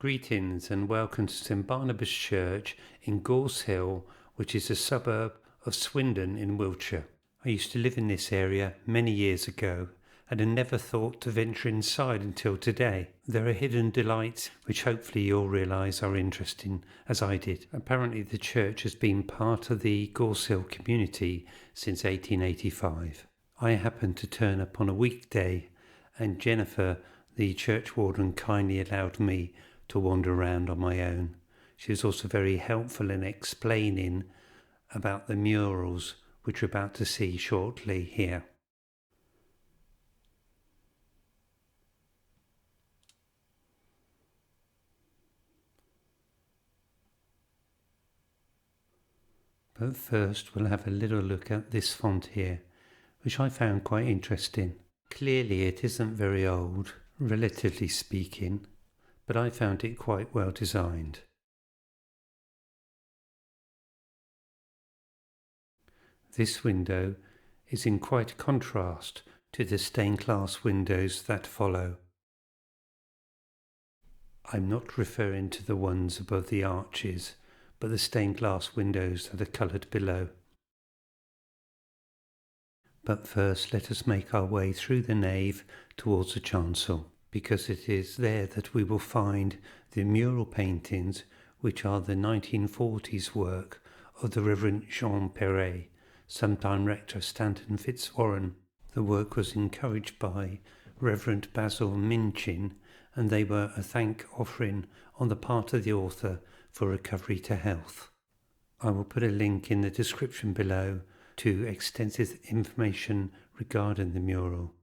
Greetings and welcome to St Barnabas Church in Gorse Hill, which is a suburb of Swindon in Wiltshire. I used to live in this area many years ago and had never thought to venture inside until today. There are hidden delights which hopefully you'll realise are interesting, as I did. Apparently the church has been part of the Gorse Hill community since 1885. I happened to turn up on a weekday and Jennifer, the church warden, kindly allowed me to wander around on my own. She was also very helpful in explaining about the murals, which we're about to see shortly here. But first we'll have a little look at this font here, which I found quite interesting. Clearly it isn't very old, relatively speaking, but I found it quite well designed. This window is in quite contrast to the stained glass windows that follow. I'm not referring to the ones above the arches, but the stained glass windows that are coloured below. But first let us make our way through the nave towards the chancel, because it is there that we will find the mural paintings which are the 1940s work of the Fr John Perret, sometime Rector of Stanton Fitzwarren. The work was encouraged by Reverend Basil Minchin, and they were a thank offering on the part of the author for recovery to health. I will put a link in the description below to extensive information regarding the mural.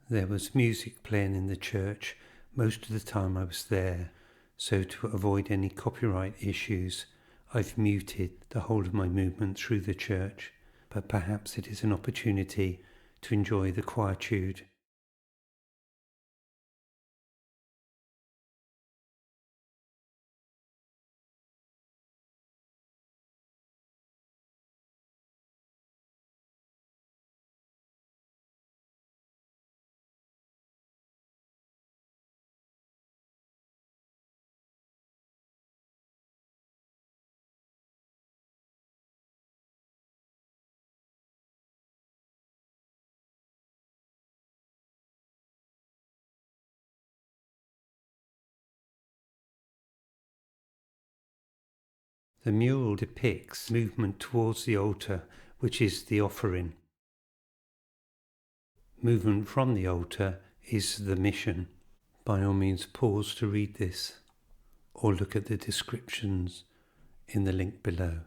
There was music playing in the church most of the time I was there, so to avoid any copyright issues, I've muted the whole of my movement through the church, but perhaps it is an opportunity to enjoy the quietude. The mural depicts movement towards the altar, which is the offering. Movement from the altar is the mission. By all means pause to read this, or look at the descriptions in the link below.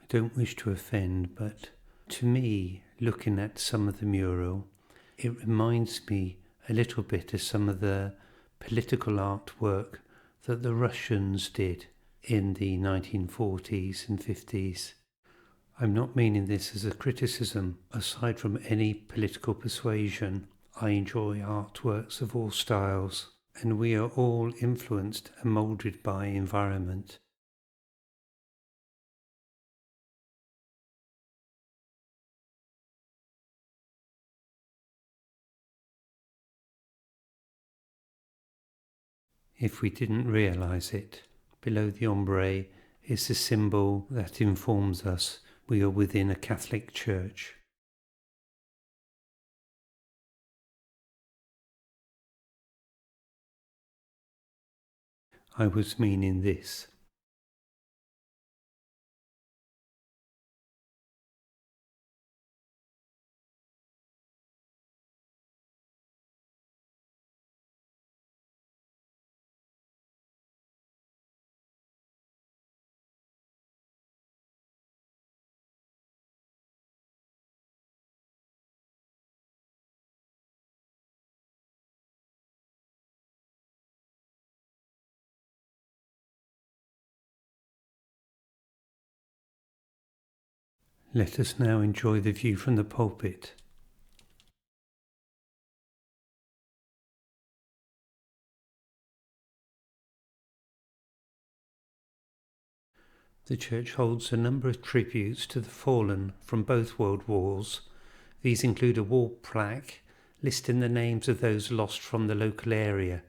I don't wish to offend, but to me, looking at some of the mural, it reminds me a little bit of some of the political artwork that the Russians did in the 1940s and 50s. I'm not meaning this as a criticism. Aside from any political persuasion, I enjoy artworks of all styles, and we are all influenced and moulded by environment. If we didn't realise it, below the ombre is the symbol that informs us we are within a Catholic church. I was meaning this. Let us now enjoy the view from the pulpit. The church holds a number of tributes to the fallen from both world wars. These include a wall plaque listing the names of those lost from the local area,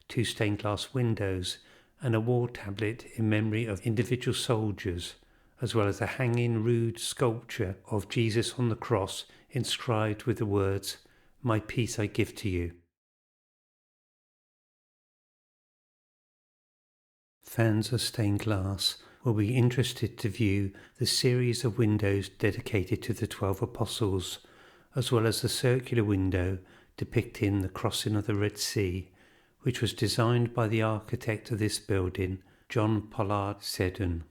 2 stained glass windows, and a wall tablet in memory of individual soldiers, as well as a hanging rude sculpture of Jesus on the cross inscribed with the words, "My peace I give to you." Fans of stained glass will be interested to view the series of windows dedicated to the 12 apostles, as well as the circular window depicting the crossing of the Red Sea, which was designed by the architect of this building, John Perret. Swindon.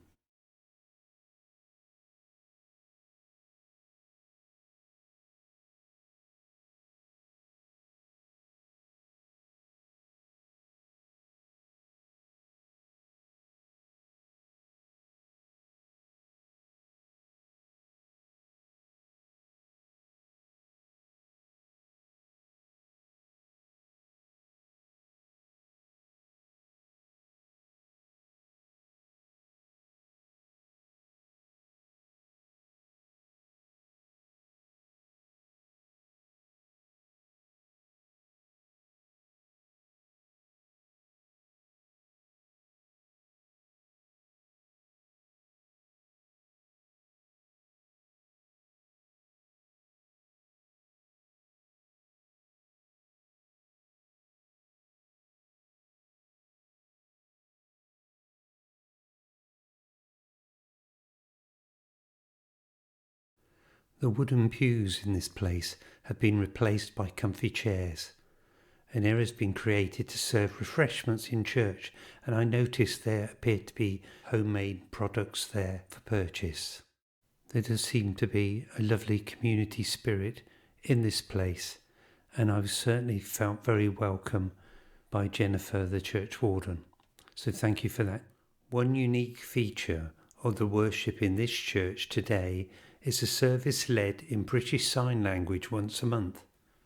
The wooden pews in this place have been replaced by comfy chairs. An area has been created to serve refreshments in church, and I noticed there appeared to be homemade products there for purchase. There does seem to be a lovely community spirit in this place, and I've certainly felt very welcome by Jennifer, the church warden. So thank you for that. One unique feature of the worship in this church today is a service led in British Sign Language once a month.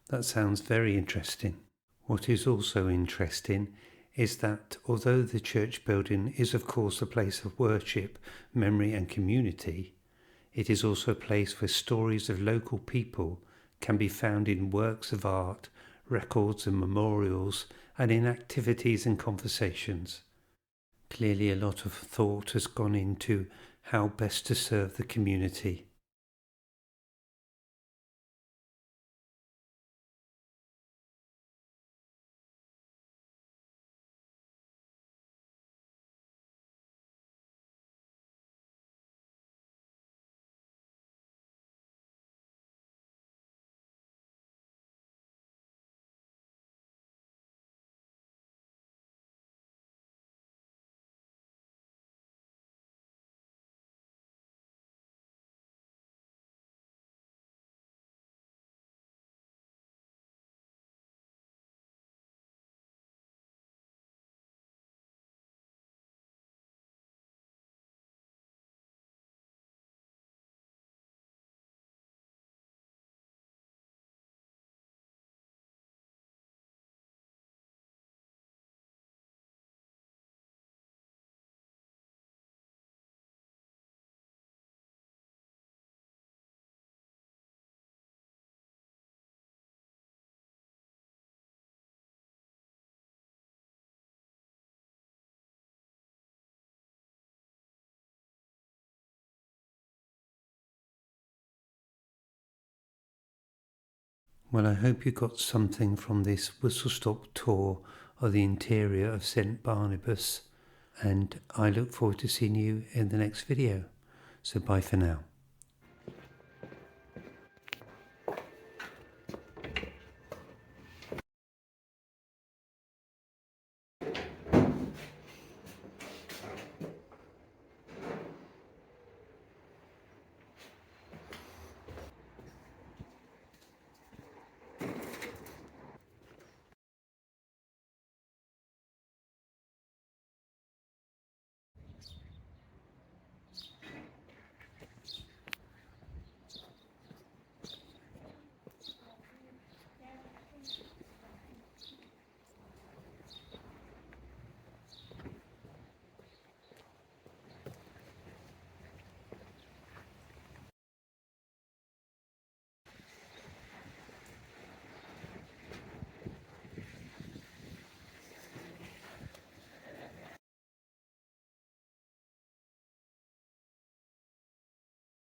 That sounds very interesting. What is also interesting is that although the church building is of course a place of worship, memory and community, it is also a place where stories of local people can be found in works of art, records and memorials, and in activities and conversations. Clearly a lot of thought has gone into how best to serve the community. Well, I hope you got something from this whistle-stop tour of the interior of St. Barnabas, and I look forward to seeing you in the next video. So bye for now.